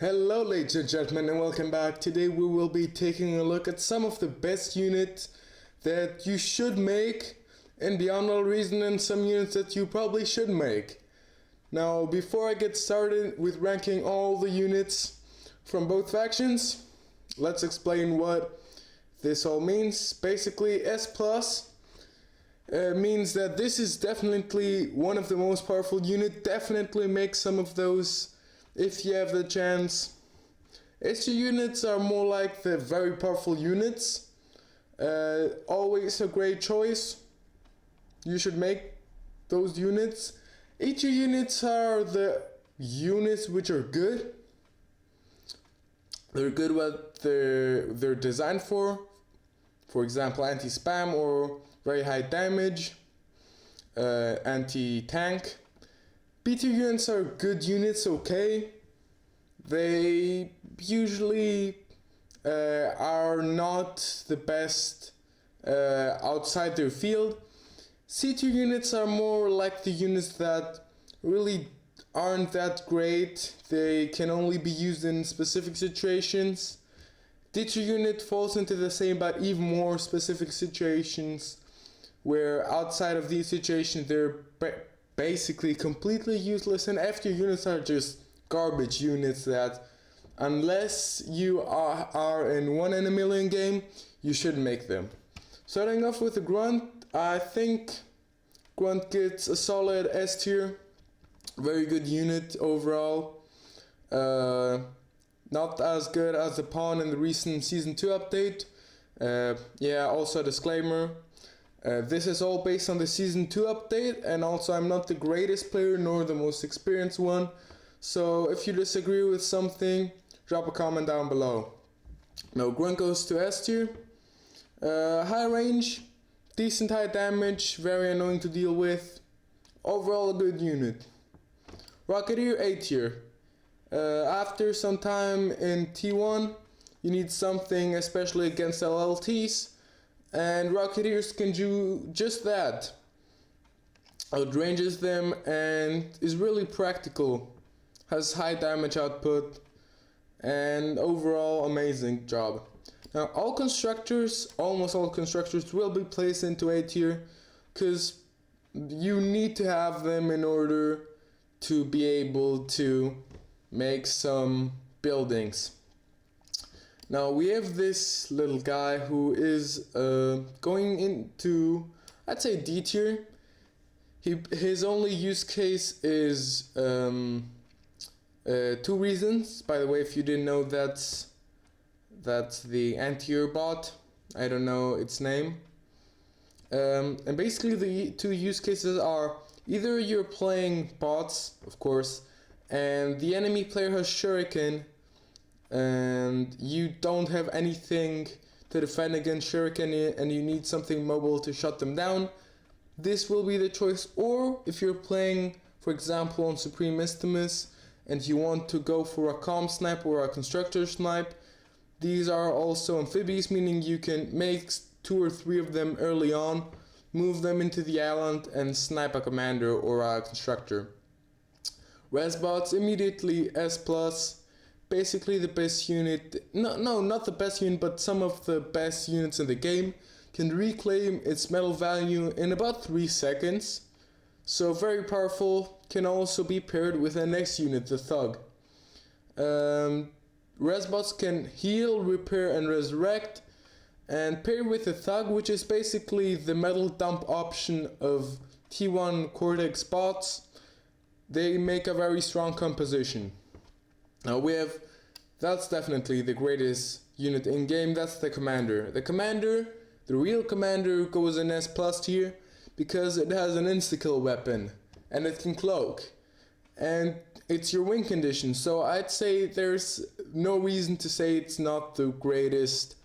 Hello ladies and gentlemen and welcome back. Today we will be taking a look at some of the best units that you should make and beyond all reason, and some units that you probably should make. Now before I get started with ranking all the units from both factions, let's explain what this all means. Basically S plus means that this is definitely one of the most powerful units. Definitely make some of those if you have the chance. S tier units are more like the very powerful units. Always a great choice. You should make those units. A tier units are the units which are good. They're good what they're designed for. For example, anti-spam or very high damage, anti-tank. B tier units are good units, okay. They usually are not the best outside their field. C tier units are more like the units that really aren't that great. They can only be used in specific situations. D tier unit falls into the same but even more specific situations, where outside of these situations they're basically completely useless, and F tier units are just garbage units that unless you are in 1 in a million game, you should make them. Starting off with the Grunt, I think Grunt gets a solid S tier. Very good unit overall. Not as good as the Pawn in the recent Season 2 update. Also a disclaimer. This is all based on the Season 2 update, and also I'm not the greatest player nor the most experienced one, so if you disagree with something, drop a comment down below. Now Grunt goes to S tier. High range, decent high damage, very annoying to deal with. Overall a good unit. Rocketeer A tier. After some time in T1, you need something especially against LLTs. And Rocketeers can do just that. Outranges them and is really practical. Has high damage output and overall amazing job. Now almost all constructors will be placed into A tier because you need to have them in order to be able to make some buildings. Now we have this little guy who is going into, I'd say, D tier. His only use case is 2 reasons. By the way, if you didn't know, that's the anti-air bot. I don't know its name. And basically the 2 use cases are either you're playing bots, of course, and the enemy player has Shuriken, and you don't have anything to defend against Shuriken and you need something mobile to shut them down. This will be the choice. Or if you're playing, for example, on Supreme Istimus and you want to go for a calm snipe or a constructor snipe, these are also amphibious, meaning you can make 2 or 3 of them early on, move them into the island and snipe a commander or a constructor. Resbots immediately S plus. Basically the best unit, not the best unit, but some of the best units in the game, can reclaim its metal value in about 3 seconds. So very powerful, can also be paired with the next unit, the Thug. Resbots can heal, repair and resurrect, and pair with the Thug, which is basically the metal dump option of T1 Cortex bots. They make a very strong composition. Now that's definitely the greatest unit in game, that's the Commander. The real Commander goes in S plus tier because it has an insta-kill weapon and it can cloak. And it's your win condition, so I'd say there's no reason to say it's not the greatest,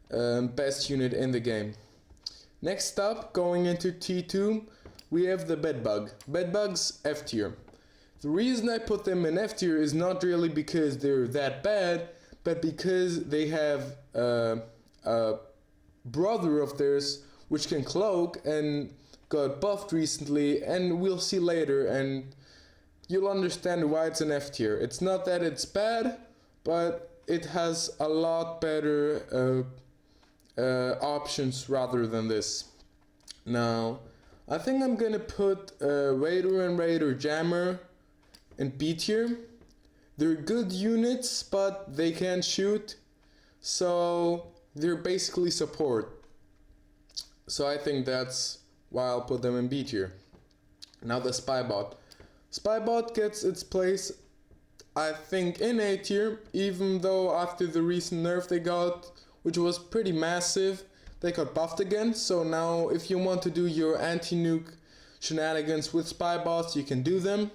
best unit in the game. Next up, going into T2, we have the Bedbug. Bedbugs F tier. The reason I put them in F tier is not really because they're that bad, but because they have a brother of theirs which can cloak and got buffed recently, and we'll see later, and you'll understand why it's an F tier. It's not that it's bad, but it has a lot better options rather than this. Now, I think I'm gonna put Raider and Raider Jammer in B tier. They're good units, but they can't shoot, so they're basically support. So I think that's why I'll put them in B tier. Now the Spybot. Spybot gets its place, I think, in A tier, even though after the recent nerf they got, which was pretty massive, they got buffed again. So now if you want to do your anti-nuke shenanigans with Spybots, you can do them.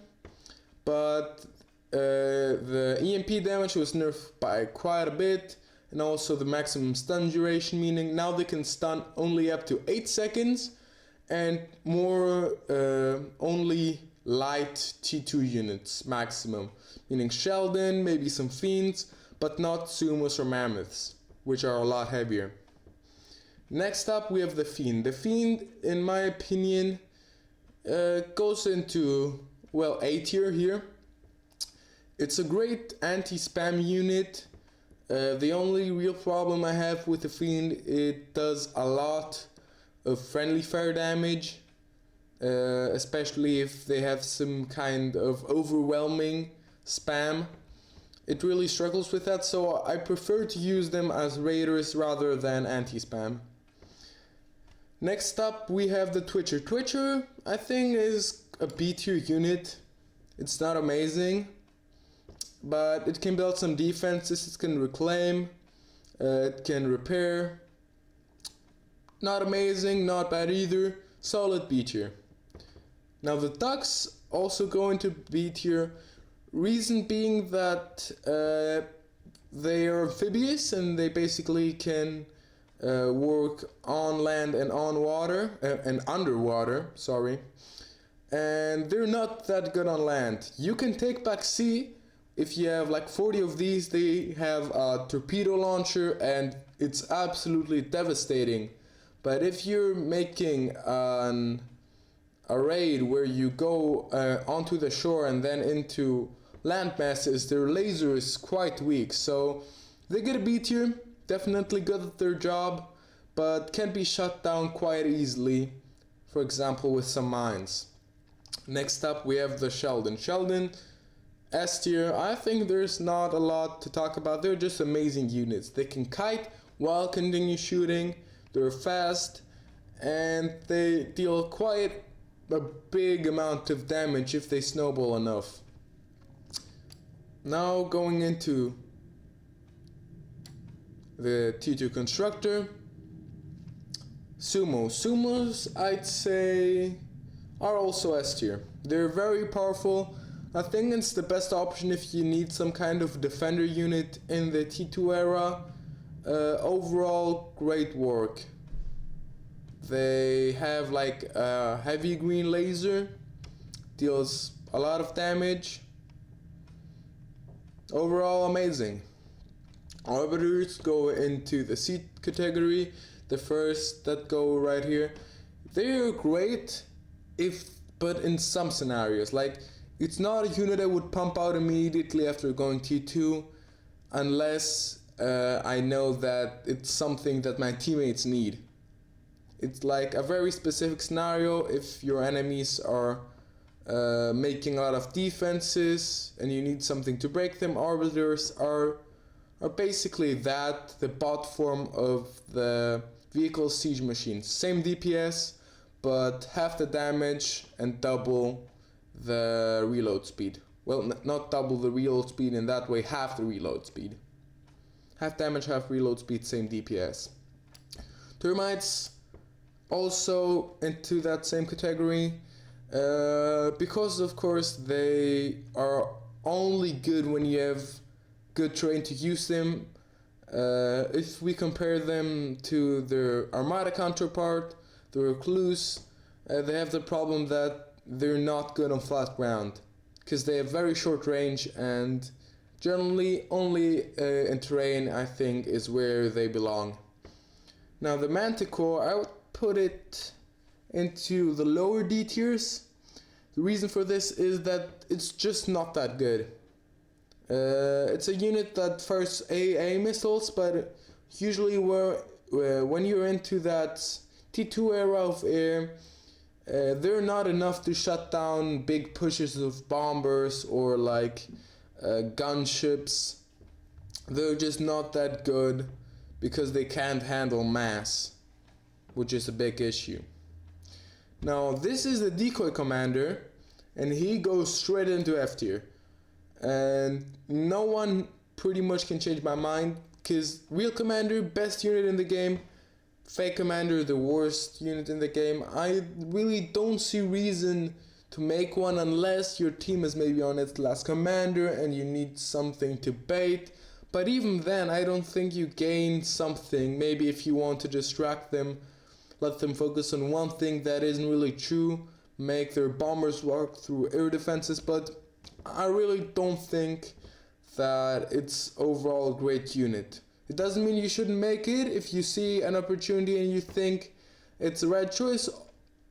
But the EMP damage was nerfed by quite a bit, and also the maximum stun duration, meaning now they can stun only up to 8 seconds, and more only light T2 units maximum, meaning Sheldon, maybe some Fiends, but not Sumos or Mammoths, which are a lot heavier. Next up we have the Fiend. The Fiend, in my opinion, goes into, well, A tier here. It's a great anti-spam unit. The only real problem I have with the Fiend, it does a lot of friendly fire damage, especially if they have some kind of overwhelming spam. It really struggles with that, so I prefer to use them as raiders rather than anti-spam. Next up we have the Twitcher. Twitcher, I think, is a B tier unit. It's not amazing, but it can build some defenses, it can reclaim, it can repair. Not amazing, not bad either, solid B tier. Now the Ducks also go into B tier, reason being that they are amphibious and they basically can work on land and on water, and underwater, sorry. And they're not that good on land. You can take back sea. If you have like 40 of these, they have a torpedo launcher and it's absolutely devastating. But if you're making a raid where you go onto the shore and then into land masses, their laser is quite weak. So they get a B tier, definitely good at their job, but can be shut down quite easily, for example with some mines. Next up we have the Sheldon. Sheldon, S tier. I think there's not a lot to talk about. They're just amazing units. They can kite while continue shooting, they're fast, and they deal quite a big amount of damage if they snowball enough. Now going into the T2 Constructor. Sumos, I'd say, are also S tier. They're very powerful. I think it's the best option if you need some kind of defender unit in the T2 era. Overall, great work. They have like a heavy green laser, deals a lot of damage. Overall, amazing. Arbiters go into the C category, the first that go right here. They're great, but in some scenarios. Like, it's not a unit I would pump out immediately after going T2, unless I know that it's something that my teammates need. It's like a very specific scenario. If your enemies are making a lot of defenses and you need something to break them, arbiters are basically that, the bot form of the vehicle siege machine. Same DPS, but half the damage and double the reload speed. Well, not double the reload speed in that way, half the reload speed. Half damage, half reload speed, same DPS. Termites also into that same category, because of course they are only good when you have good terrain to use them. If we compare them to their Armada counterpart, the Recluse, they have the problem that they're not good on flat ground, because they have very short range, and generally only in terrain, I think, is where they belong. Now the Manticore, I would put it into the lower D tiers. The reason for this is that it's just not that good. It's a unit that fires AA missiles, but usually when you're into that T2 era of air, they're not enough to shut down big pushes of bombers or like gunships. They're just not that good because they can't handle mass, which is a big issue. Now this is the decoy commander, and he goes straight into F tier, and no one pretty much can change my mind, because real commander, best unit in the game, fake commander, the worst unit in the game. I really don't see reason to make one unless your team is maybe on its last commander and you need something to bait. But even then, I don't think you gain something. Maybe if you want to distract them, let them focus on one thing that isn't really true, make their bombers walk through air defenses, but I really don't think that it's overall a great unit. It doesn't mean you shouldn't make it. If you see an opportunity and you think it's the right choice,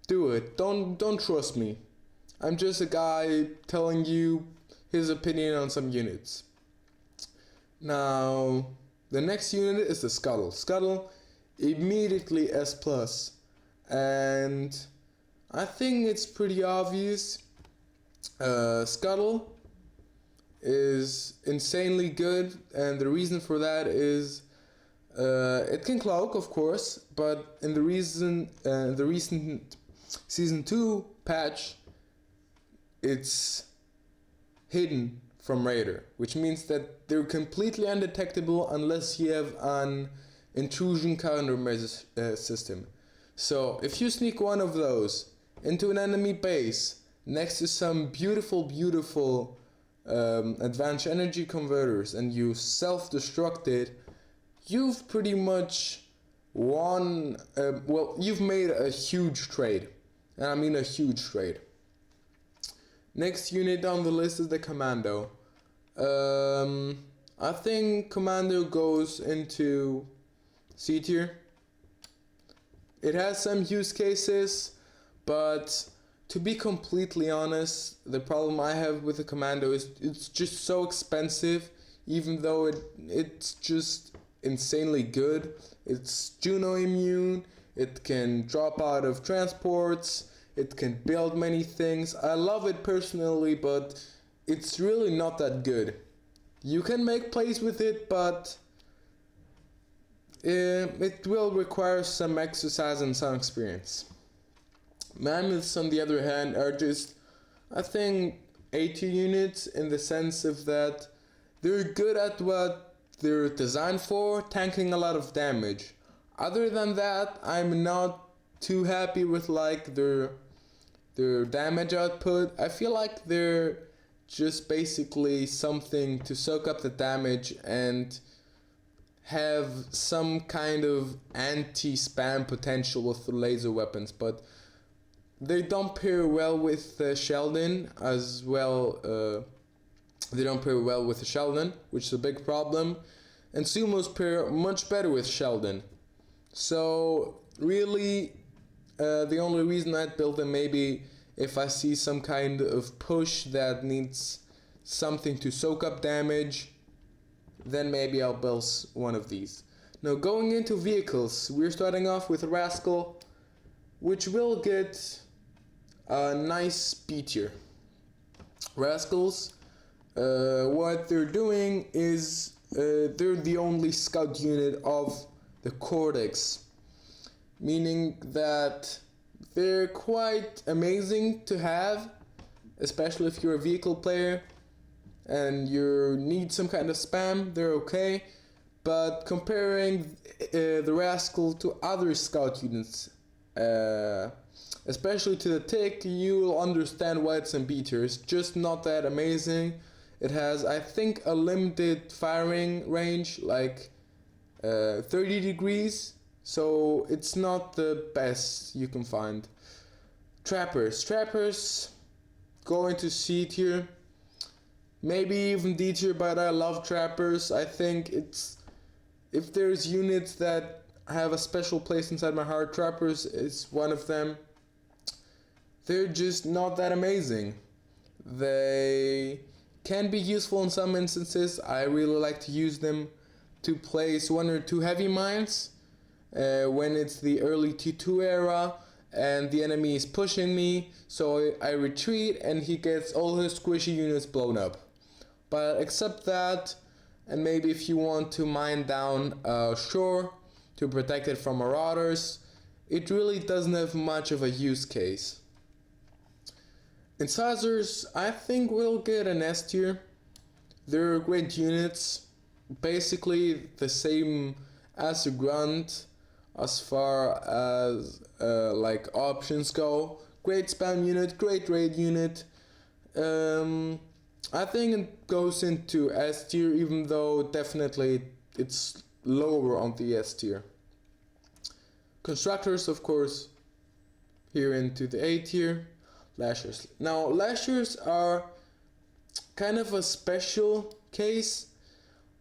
do it. Don't trust me. I'm just a guy telling you his opinion on some units. Now, the next unit is the Scuttle. Scuttle, immediately S+. And I think it's pretty obvious. Scuttle is insanely good, and the reason for that is it can cloak, of course, but in the recent Season 2 patch, it's hidden from radar, which means that they're completely undetectable unless you have an intrusion countermeasure system. So if you sneak one of those into an enemy base next to some beautiful advanced energy converters and you self-destruct it, you've pretty much won, you've made a huge trade. And I mean a huge trade. Next unit on the list is the Commando. I think Commando goes into C tier. It has some use cases, but to be completely honest, the problem I have with the Commando is it's just so expensive, even though it's just insanely good. It's Juno immune, it can drop out of transports, it can build many things. I love it personally, but it's really not that good. You can make plays with it, but it will require some exercise and some experience. Mammoths, on the other hand, are just, I think, A2 units in the sense of that they're good at what they're designed for, tanking a lot of damage. Other than that, I'm not too happy with like their damage output. I feel like they're just basically something to soak up the damage and have some kind of anti-spam potential with the laser weapons, but they don't pair well with Sheldon as well. They don't pair well with Sheldon, which is a big problem, and Sumos pair much better with Sheldon. So really, the only reason I'd build them maybe if I see some kind of push that needs something to soak up damage, then maybe I'll build one of these. Now going into vehicles, we're starting off with Rascal, which will get a nice B tier. Rascals, what they're doing is they're the only scout unit of the Cortex, meaning that they're quite amazing to have, especially if you're a vehicle player and you need some kind of spam. They're okay, but comparing the Rascal to other scout units, especially to the Tick, you'll understand why it's in B tier. It's just not that amazing. It has, I think, a limited firing range, like 30 degrees, so it's not the best you can find. Trappers go into C tier, maybe even D tier, but I love Trappers. I think it's, if there's units that have a special place inside my heart, Trappers is one of them. They're just not that amazing. They can be useful in some instances. I really like to use them to place 1 or 2 heavy mines when it's the early T2 era and the enemy is pushing me, so I retreat and he gets all his squishy units blown up. But except that, and maybe if you want to mine down shore to protect it from marauders, it really doesn't have much of a use case. Incisors, I think will get an S tier. They're great units, basically the same as a grunt as far as like options go. Great spam unit, great raid unit. I think it goes into S tier, even though definitely it's lower on the S tier. Constructors, of course, here into the A tier. Lashers. Now, lashers are kind of a special case.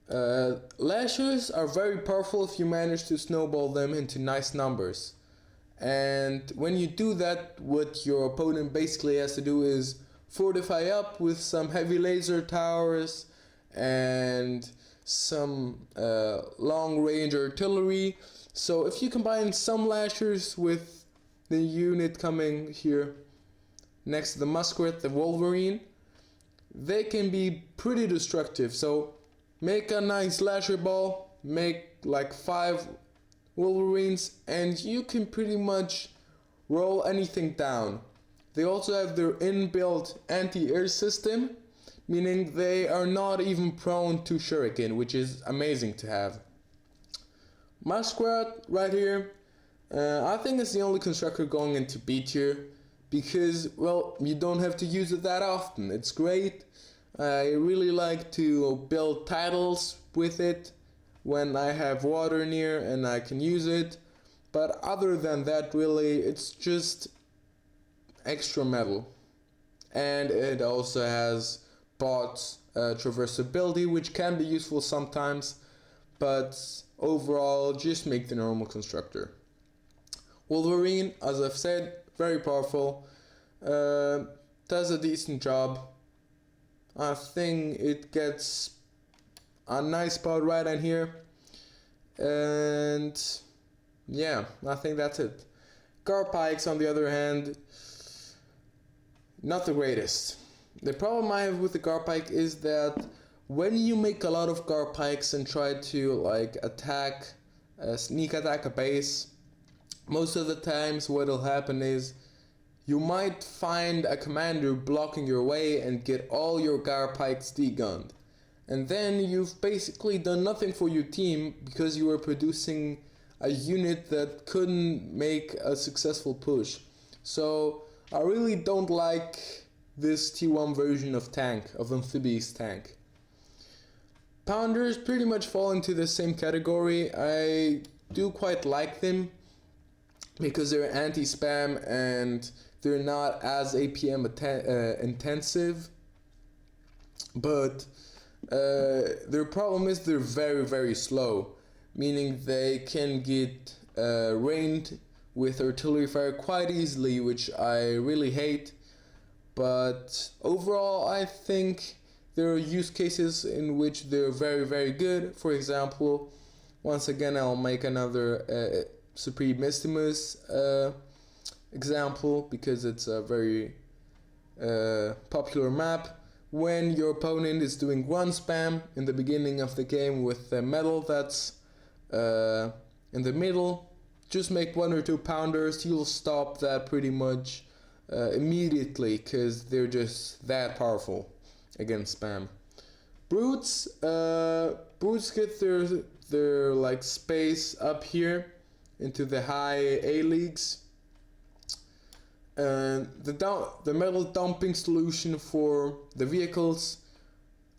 Lashers are very powerful if you manage to snowball them into nice numbers. And when you do that, what your opponent basically has to do is fortify up with some heavy laser towers and some long range artillery. So if you combine some lashers with the unit coming here next to the muskrat, the Wolverine, they can be pretty destructive. So make a nice lasher ball, make like 5 Wolverines, and you can pretty much roll anything down. They also have their inbuilt anti-air system, meaning they are not even prone to shuriken, which is amazing to have. Muskrat right here, I think it's the only constructor going into B tier, because, well, you don't have to use it that often. It's great. I really like to build titles with it when I have water near and I can use it. But other than that, really, it's just extra metal. And it also has bot traversability, which can be useful sometimes. But overall, just make the normal constructor. Wolverine, as I've said, very powerful, does a decent job. I think it gets a nice spot right in here, and yeah, I think that's it. Garpikes, on the other hand, not the greatest. The problem I have with the Garpike is that when you make a lot of Garpikes and try to like attack, sneak attack a base, most of the times what'll happen is you might find a commander blocking your way and get all your Garpikes degunned. And then you've basically done nothing for your team because you were producing a unit that couldn't make a successful push. So I really don't like this T1 version of tank, of Amphibious tank. Pounders pretty much fall into the same category. I do quite like them because they're anti-spam and they're not as APM intensive, but their problem is they're very, very slow, meaning they can get rained with artillery fire quite easily, which I really hate. But overall, I think there are use cases in which they're very, very good. For example, once again, I'll make another Supreme Mistimus example because it's a very popular map. When your opponent is doing run spam in the beginning of the game with the metal that's in the middle, just make 1 or 2 pounders. You'll stop that pretty much immediately because they're just that powerful against spam. Brutes, brutes get their like space up here into the high A leagues. The metal dumping solution for the vehicles,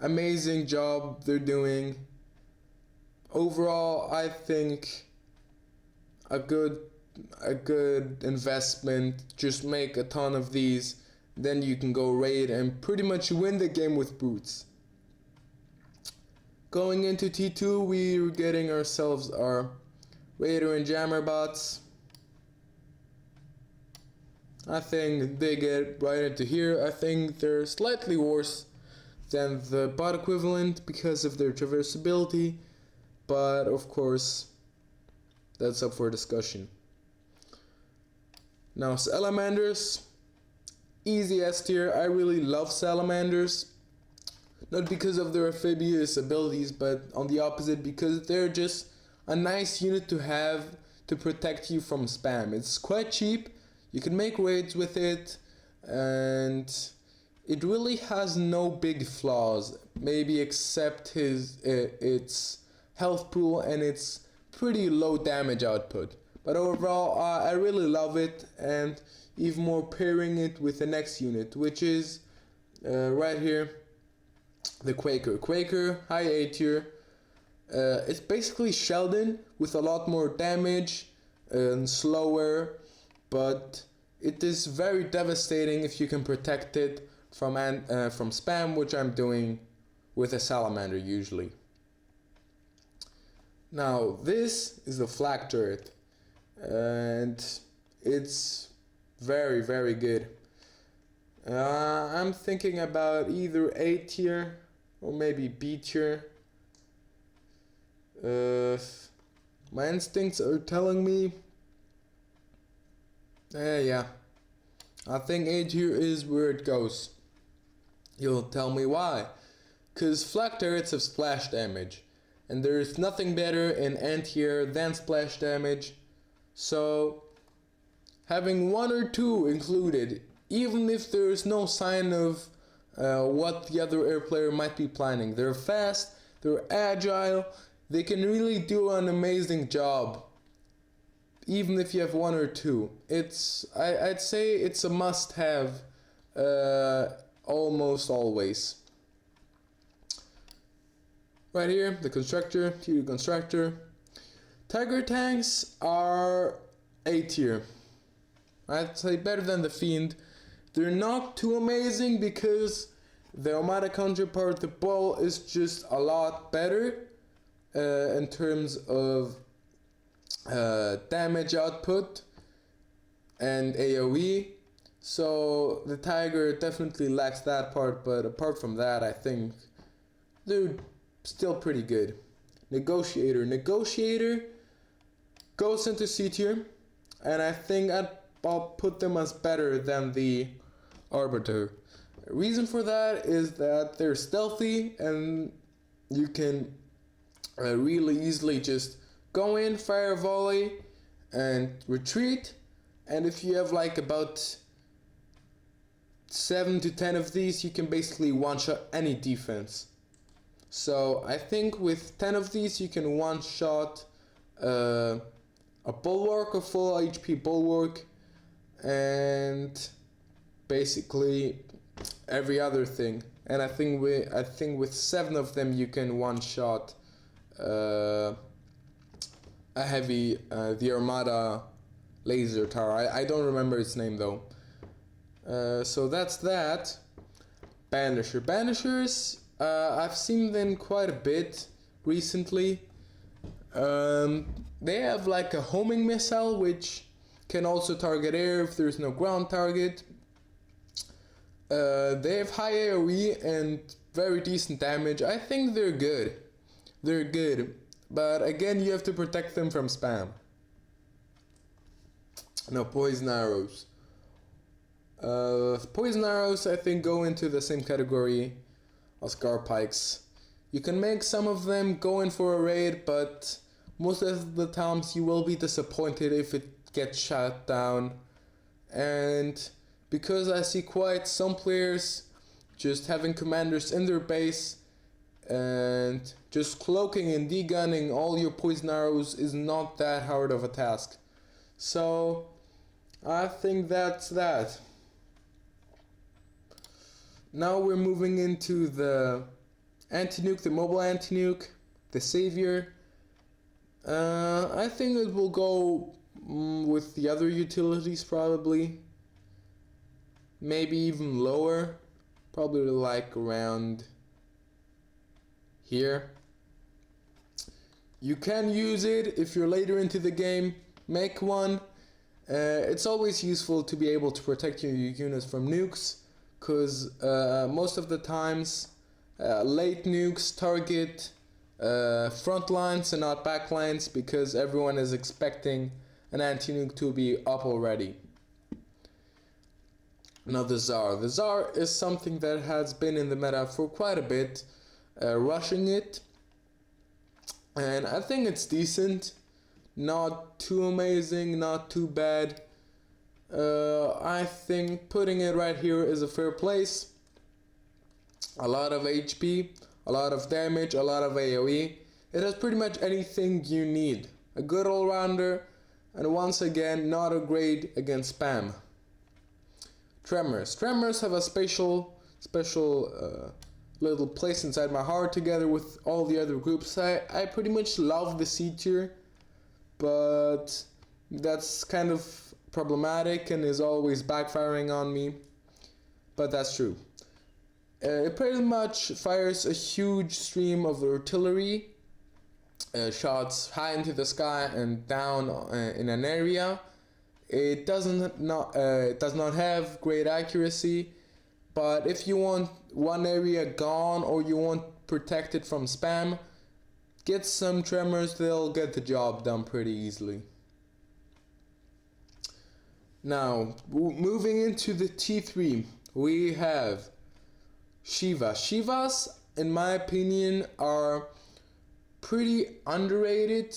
amazing job they're doing. Overall, I think a good investment. Just make a ton of these, then you can go raid and pretty much win the game with brutes. Going into T2, we're getting ourselves our Raider and Jammer bots. I think they get right into here. I think they're slightly worse than the bot equivalent because of their traversability, but of course that's up for discussion. Now salamanders, easy S tier. I really love salamanders, not because of their amphibious abilities, but on the opposite, because they're just a nice unit to have to protect you from spam. It's quite cheap, you can make raids with it, and it really has no big flaws, maybe except its health pool and its pretty low damage output. But overall, I really love it, and even more pairing it with the next unit, which is right here, the Quaker. Quaker, high A tier. It's basically Sheldon with a lot more damage and slower, but it is very devastating if you can protect it from spam, which I'm doing with a salamander usually. Now this is the flak turret, and it's very, very good. I'm thinking about either A tier or maybe B tier. My instincts are telling me, yeah, I think A tier is where it goes. You'll tell me why. Cause flak turrets have splash damage, and there's nothing better in anti-air than splash damage. So having one or two included, even if there's no sign of what the other air player might be planning, they're fast, they're agile, they can really do an amazing job. Even if you have one or two, I'd say it's a must-have almost always. Right here, the constructor, tier constructor. Tiger tanks are A tier. I'd say better than the Fiend. They're not too amazing because the Armada counterpart, the Bull, is just a lot better in terms of damage output and AoE. So the Tiger definitely lacks that part, but apart from that, I think they're still pretty good. Negotiator goes into C tier, and I think I'll put them as better than the Arbiter. Reason for that is that they're stealthy, and you can really easily just go in, fire a volley, and retreat. And if you have like about 7 to 10 of these, you can basically one-shot any defense. So I think with 10 of these, you can one-shot a bulwark, a full HP bulwark, and basically every other thing. And I think with 7 of them, you can one-shot a heavy, the Armada laser tower. I don't remember its name though. So that's that. Banishers, I've seen them quite a bit recently. They have like a homing missile which can also target air if there's no ground target. They have high AoE and very decent damage. I think they're good. But again, you have to protect them from spam. No, poison arrows. Poison arrows, I think, go into the same category as Gar Pikes. You can make some of them go in for a raid, but most of the times you will be disappointed if it gets shot down. And because I see quite some players just having commanders in their base and just cloaking and degunning all your poison arrows is not that hard of a task. So I think that's that. Now we're moving into the anti-nuke, the mobile anti-nuke, the Savior. I think it will go with the other utilities probably. Maybe even lower. Probably like around here. You can use it if you're later into the game. Make one. It's always useful to be able to protect your units from nukes, because most of the times late nukes target front lines and not back lines because everyone is expecting an anti-nuke to be up already. Now the Tsar. The Tsar is something that has been in the meta for quite a bit, rushing it, and I think it's decent, not too amazing, not too bad. I think putting it right here is a fair place. A lot of HP, a lot of damage, a lot of AoE. It has pretty much anything you need. A good all-rounder, and once again, not a grade against spam. Tremors. Tremors have a special little place inside my heart together with all the other groups. I pretty much love the C tier, but that's kind of problematic and is always backfiring on me. But that's true. It pretty much fires a huge stream of artillery shots high into the sky and down in an area. It does not have great accuracy, but if you want one area gone or you want protected from spam, get some tremors, they'll get the job done pretty easily. Now, moving into the T3, we have Shiva. Shivas, in my opinion, are pretty underrated,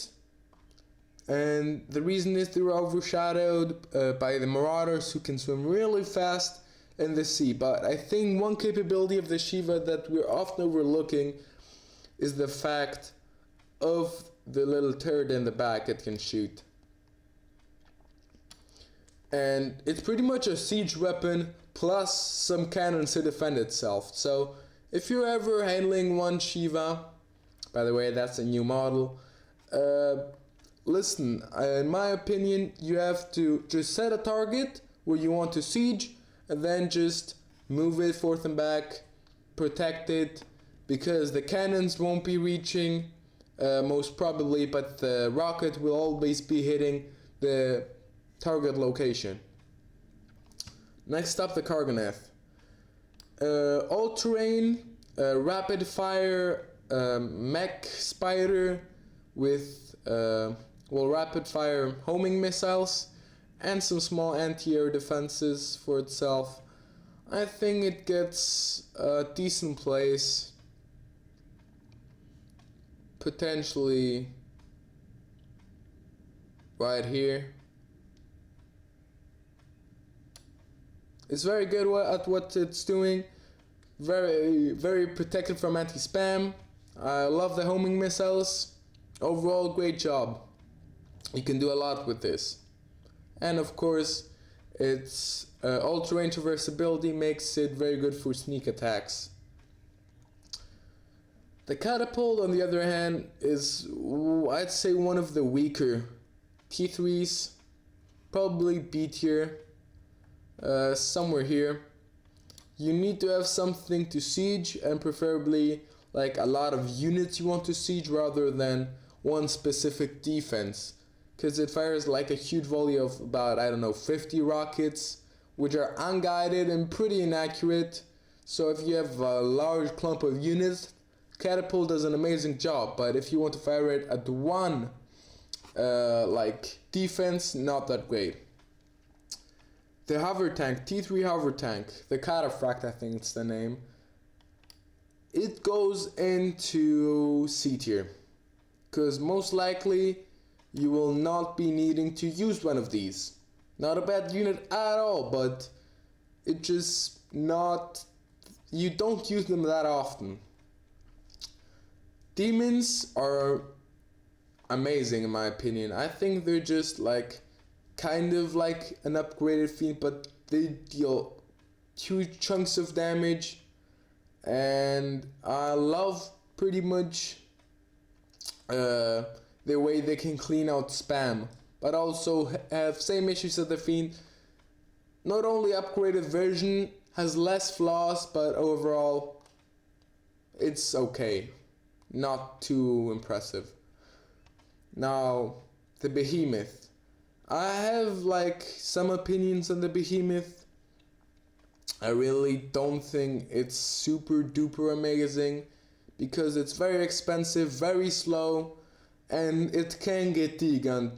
and the reason is they were overshadowed by the Marauders, who can swim really fast in the sea. But I think one capability of the Shiva that we're often overlooking is the fact of the little turret in the back it can shoot. And it's pretty much a siege weapon plus some cannons to defend itself. So if you're ever handling one Shiva, by the way, that's a new model, listen, in my opinion, you have to just set a target where you want to siege and then just move it forth and back, protect it, because the cannons won't be reaching most probably, but the rocket will always be hitting the target location. Next up, the Karganeth. All-terrain, rapid fire mech spider with rapid fire homing missiles and some small anti-air defenses for itself. I think it gets a decent place, potentially right here. It's very good at what it's doing, very protected from anti-spam. I love the homing missiles. Overall, great job. You can do a lot with this. And of course, its all-terrain traversability makes it very good for sneak attacks. The Catapult, on the other hand, is, I'd say, one of the weaker T3s, probably B tier, somewhere here. You need to have something to siege, and preferably like a lot of units you want to siege rather than one specific defense, because it fires like a huge volley of about, I don't know, 50 rockets, which are unguided and pretty inaccurate. So if you have a large clump of units, Catapult does an amazing job, but if you want to fire it at one like defense, not that great. The hover tank, T3 hover tank, the Cataphract, I think it's the name. It goes into C tier, because most likely you will not be needing to use one of these. Not a bad unit at all, but it just not, you don't use them that often. Demons are amazing in my opinion. I think they're just like kind of like an upgraded fiend, but they deal huge chunks of damage, and I love pretty much the way they can clean out spam, but also have same issues as the fiend. Not only upgraded version has less flaws, but overall it's okay, not too impressive. Now the Behemoth. I have like some opinions on the Behemoth. I really don't think it's super duper amazing because it's very expensive, very slow, and it can get degunned.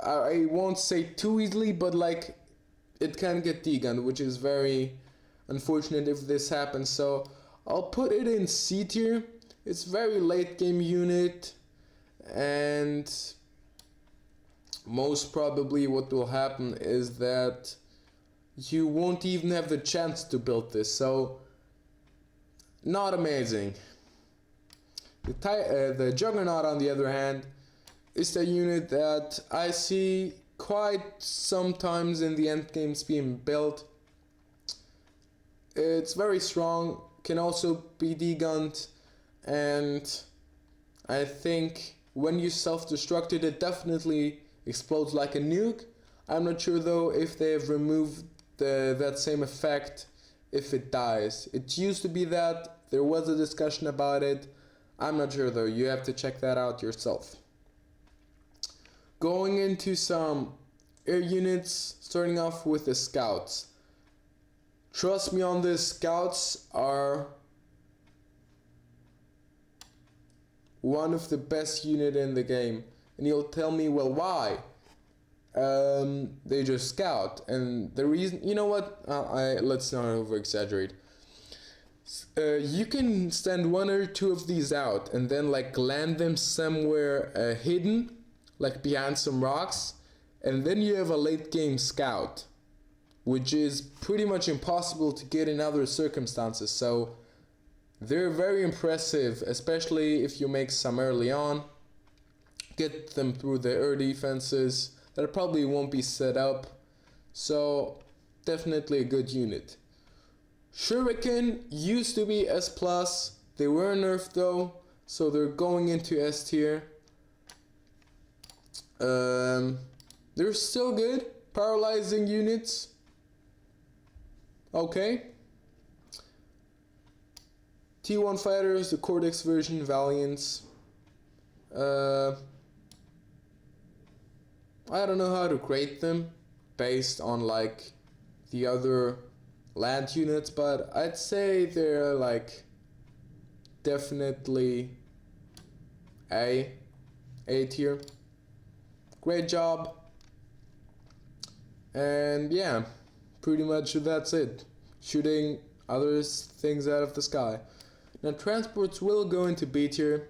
I won't say too easily, but like it can get degunned, which is very unfortunate if this happens. So I'll put it in C tier. It's very late game unit, and most probably what will happen is that you won't even have the chance to build this. So not amazing. The Juggernaut, on the other hand, is the unit that I see quite sometimes in the end games being built. It's very strong, can also be degunned, and I think when you self-destruct it, it definitely explodes like a nuke. I'm not sure though if they have removed that same effect if it dies. It used to be that, there was a discussion about it. I'm not sure though, you have to check that out yourself. Going into some air units, starting off with the scouts. Trust me on this, scouts are one of the best unit in the game. And you'll tell me, well, why? They just scout, and the reason, you know what, let's not over exaggerate. You can stand one or two of these out and then like land them somewhere hidden, like behind some rocks, and then you have a late game scout, which is pretty much impossible to get in other circumstances. So they're very impressive, especially if you make some early on, get them through the air defenses that probably won't be set up. So definitely a good unit. Shuriken used to be S+, they were nerfed though, so they're going into S tier. They're still good, paralyzing units. Okay. T1 fighters, the Cortex version, Valiants. I don't know how to grade them based on like the other land units, but I'd say they're like definitely A tier. Great job. And yeah, pretty much that's it. Shooting other things out of the sky. Now transports will go into B tier.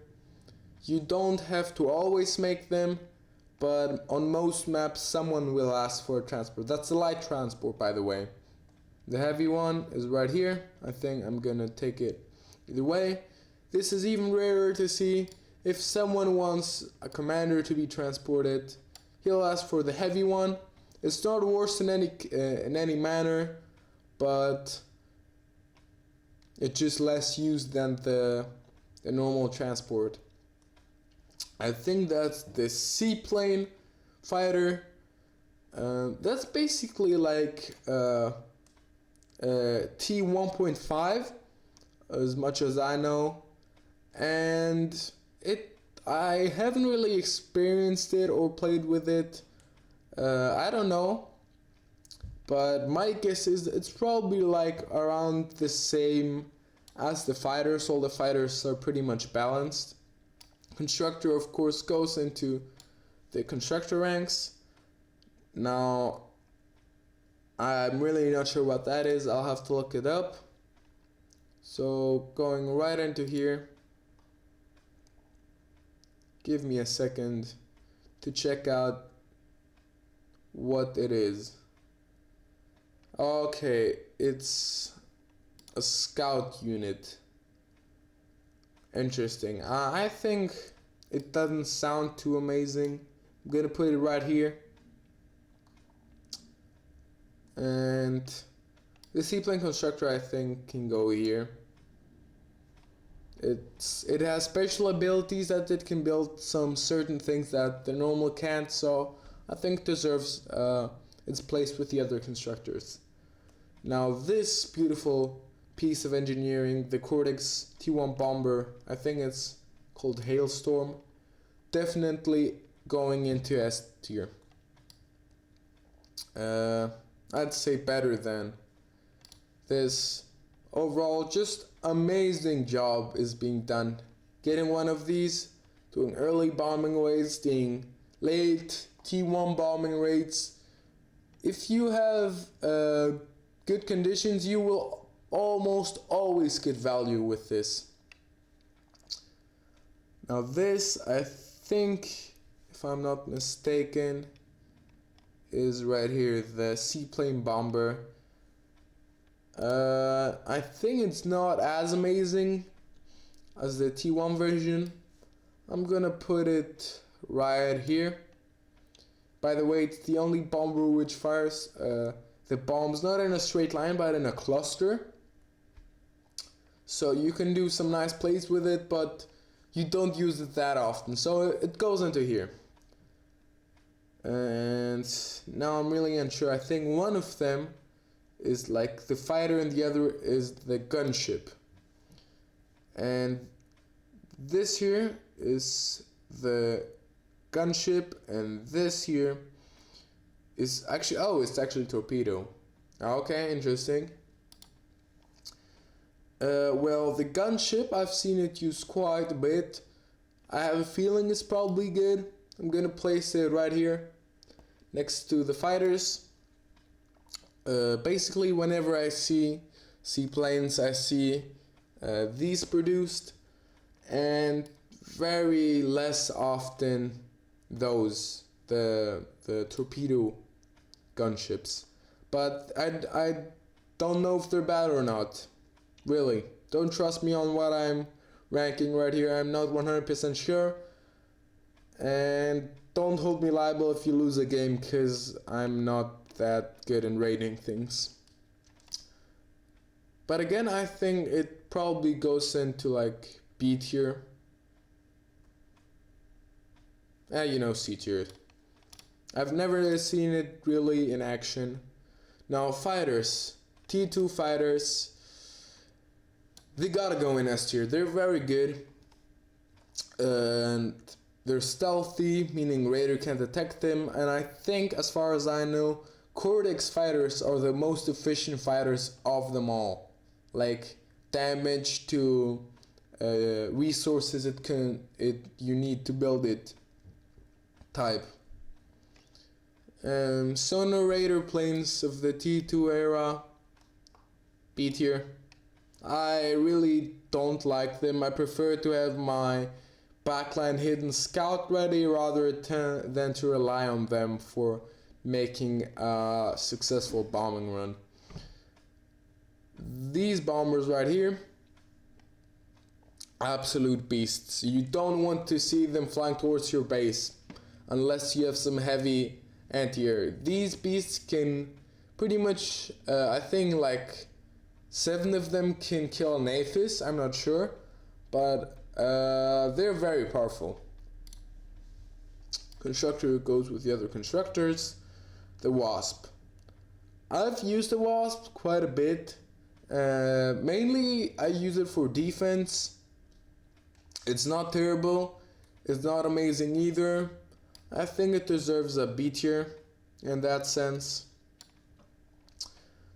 You don't have to always make them, but on most maps someone will ask for a transport. That's a light transport, by the way. The heavy one is right here. I think I'm gonna take it either way. This is even rarer to see. If someone wants a commander to be transported, he'll ask for the heavy one. It's not worse in any manner, but it's just less used than the normal transport. I think that's the seaplane fighter. That's basically like T1.5, as much as I know, and I haven't really experienced it or played with it. I don't know, but my guess is it's probably like around the same as the fighters. All the fighters are pretty much balanced. Constructor, of course, goes into the constructor ranks. Now, I'm really not sure what that is. I'll have to look it up. So, going right into here. Give me a second to check out what it is. Okay, it's a scout unit. Interesting. I think it doesn't sound too amazing. I'm gonna put it right here. And the seaplane constructor, I think, can go here. It has special abilities that it can build some certain things that the normal can't, so I think deserves its place with the other constructors. Now this beautiful piece of engineering, the Cortex T1 bomber, I think it's called Hailstorm, definitely going into S tier. I'd say better than this. Overall, just amazing job is being done. Getting one of these, doing early bombing rates, doing late T1 bombing rates. If you have good conditions, you will almost always get value with this. Now this, I think, if I'm not mistaken, is right here, the seaplane bomber. I think it's not as amazing as the T1 version. I'm gonna put it right here. By the way, it's the only bomber which fires the bombs not in a straight line but in a cluster. So you can do some nice plays with it, but you don't use it that often. So it goes into here. And now I'm really unsure. I think one of them is like the fighter and the other is the gunship. And this here is the gunship, and this here is actually, oh, it's actually torpedo. Okay, interesting. Well, the gunship, I've seen it used quite a bit. I have a feeling it's probably good. I'm gonna place it right here next to the fighters. Basically, whenever I see seaplanes, I see these produced, and very less often those, the torpedo gunships. But I don't know if they're bad or not. Really, don't trust me on what I'm ranking right here. I'm not 100% sure. And don't hold me liable if you lose a game, because I'm not that good in rating things. But again, I think it probably goes into like B tier. You know, C tier. I've never seen it really in action. Now fighters, T2 fighters, they gotta go in S tier. They're very good. And they're stealthy, meaning radar can't detect them. And I think, as far as I know, Cortex fighters are the most efficient fighters of them all. Like damage to resources you need to build it type. Sonar radar planes of the T2 era, B tier. I really don't like them. I prefer to have my backline hidden scout ready rather than to rely on them for making a successful bombing run. These bombers right here, absolute beasts. You don't want to see them flying towards your base unless you have some heavy anti-air. These beasts can pretty much, I think like 7 of them can kill an Aphis, I'm not sure, but they're very powerful. Constructor goes with the other constructors. The Wasp. I've used the Wasp quite a bit. Mainly I use it for defense. It's not terrible. It's not amazing either. I think it deserves a B tier in that sense.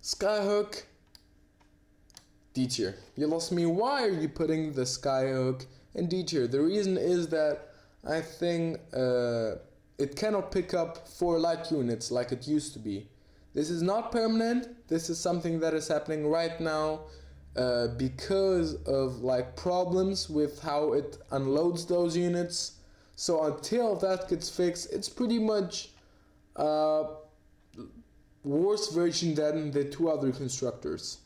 Skyhook, D tier. You lost me. Why are you putting the Skyhook in D tier? The reason is that I think it cannot pick up 4 light units like it used to be. This is not permanent. This is something that is happening right now because of like problems with how it unloads those units. So until that gets fixed, it's pretty much worse version than the 2 other constructors.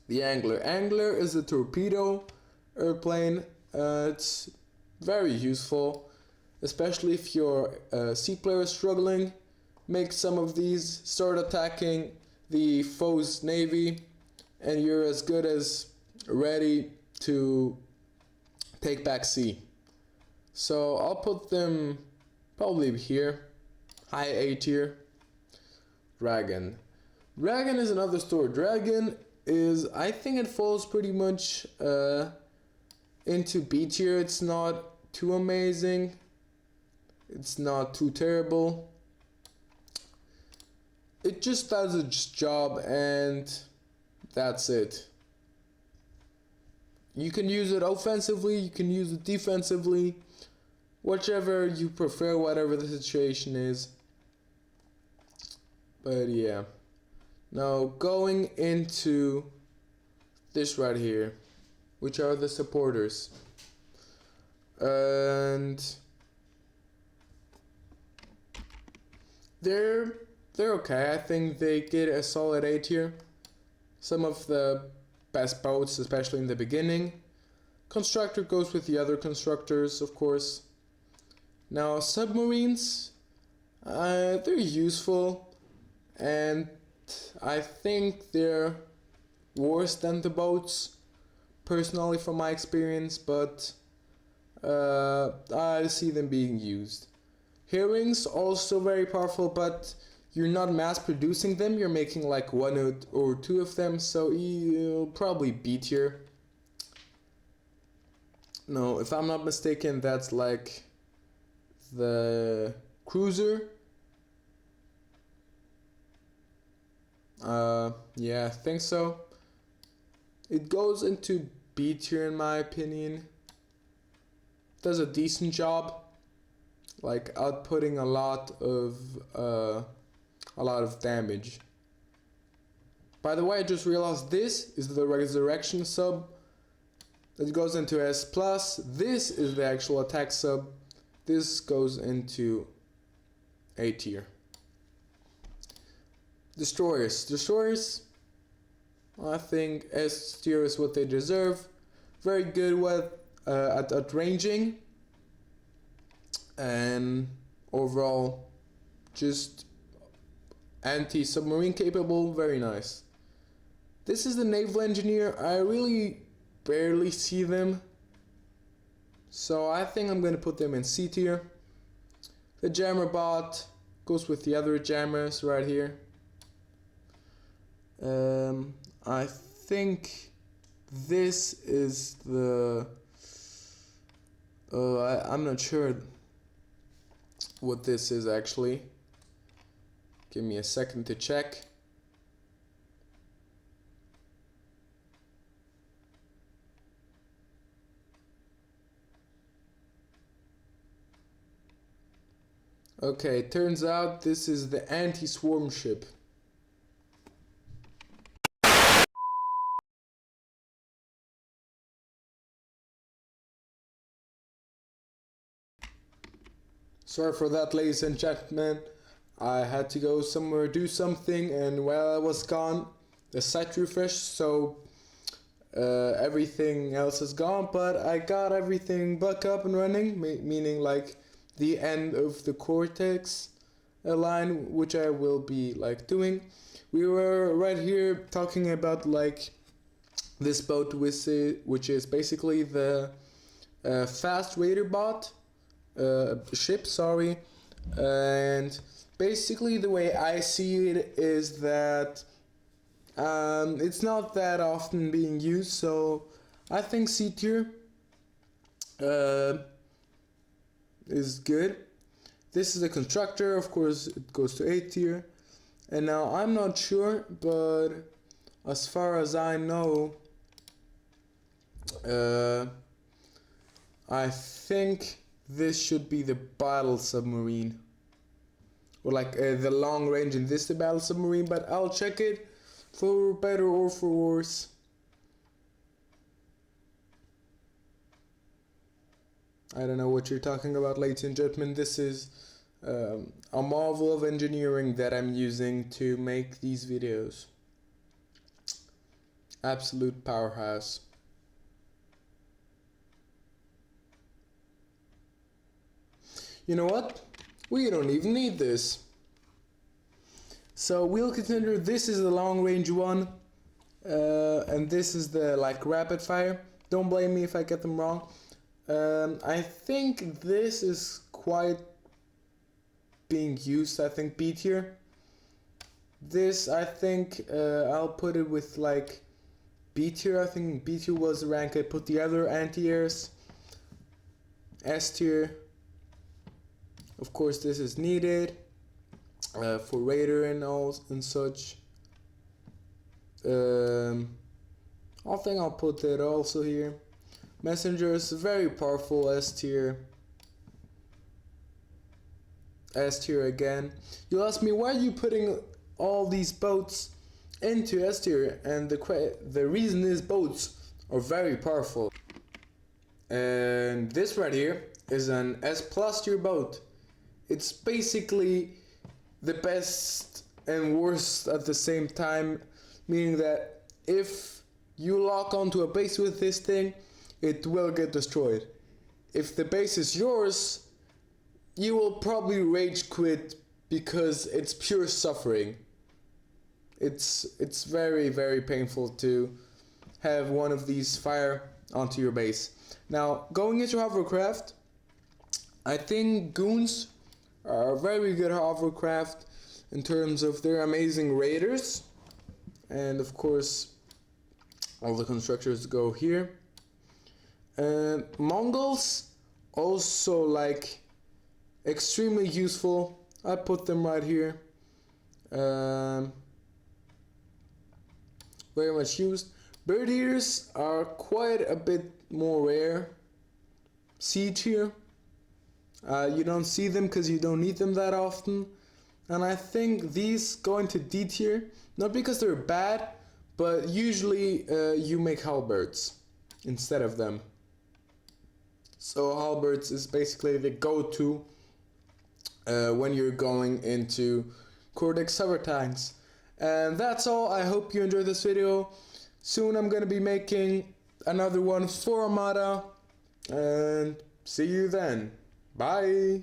The Angler. Angler is a torpedo airplane. It's very useful, especially if your sea player is struggling. Make some of these, start attacking the foe's navy, and you're as good as ready to take back sea. So I'll put them probably here, high A tier. Dragon. Dragon is another story. Dragon is, I think it falls pretty much into B tier. It's not too amazing. It's not too terrible. it just does its job and that's it. You can use it offensively, you can use it defensively, whichever you prefer, whatever the situation is. But yeah. Now going into this right here, which are the supporters. And they're okay. I think they get a solid A tier. Some of the best boats, especially in the beginning. Constructor goes with the other constructors, of course. Now submarines, they're useful, and I think they're worse than the boats, personally from my experience, but I see them being used. Herrings also very powerful, but you're not mass producing them, you're making like one or two of them, so you'll probably B tier. No, if I'm not mistaken, that's like the cruiser. Yeah, I think so. It goes into B tier in my opinion. Does a decent job, like outputting a lot of damage. By the way, I just realized this is the resurrection sub. It goes into S+. This is the actual attack sub. This goes into A tier. Destroyers, I think S tier is what they deserve. Very good with at ranging, and overall just anti-submarine capable, very nice. This is the naval engineer. I really barely see them, so I think I'm gonna put them in C tier. The jammer bot goes with the other jammers right here. I think this is the I'm not sure what this is actually. Give me a second to check. Okay, turns out this is the anti-swarm ship. Sorry for that, ladies and gentlemen. I had to go somewhere, do something, and while I was gone, the site refreshed, so everything else is gone, but I got everything back up and running, meaning like the end of the Cortex line, which I will be like doing. We were right here talking about like this boat, which is basically the fast raider bot. Ship, sorry, and basically the way I see it is that it's not that often being used, so I think C tier is good. This is a constructor, of course it goes to A tier, and now I'm not sure, but as far as I know, I think this should be the battle submarine, or like the long range, and this the battle submarine, but I'll check it for better or for worse. I don't know what you're talking about, ladies and gentlemen. This is a marvel of engineering that I'm using to make these videos. Absolute powerhouse. You know what? We don't even need this. So we'll consider this is the long range one, and this is the like rapid fire. Don't blame me if I get them wrong. I think this is quite being used. I think B tier. This I think I'll put it with like B tier. I think B tier was the rank I put the other anti-airs. S tier. Of course, this is needed. for Raider and all and such. I think I'll put that also here. Messenger is very powerful S tier. S tier again. You'll ask me, why are you putting all these boats into S tier? And the reason is boats are very powerful. And this right here is an S plus tier boat. It's basically the best and worst at the same time, meaning that if you lock onto a base with this thing, it will get destroyed. If the base is yours, you will probably rage quit because it's pure suffering. It's very, very painful to have one of these fire onto your base. Now, going into hovercraft, I think goons are a very good hovercraft in terms of their amazing raiders, and of course all the constructors go here. And Mongols also like extremely useful. I put them right here. Very much used. Bird eaters are quite a bit more rare. C tier. You don't see them because you don't need them that often. And I think these go into D tier, not because they're bad, but usually you make halberds instead of them. So halberds is basically the go-to when you're going into Cortex hover tanks. And that's all. I hope you enjoyed this video. Soon I'm going to be making another one for Armada. And see you then. Bye.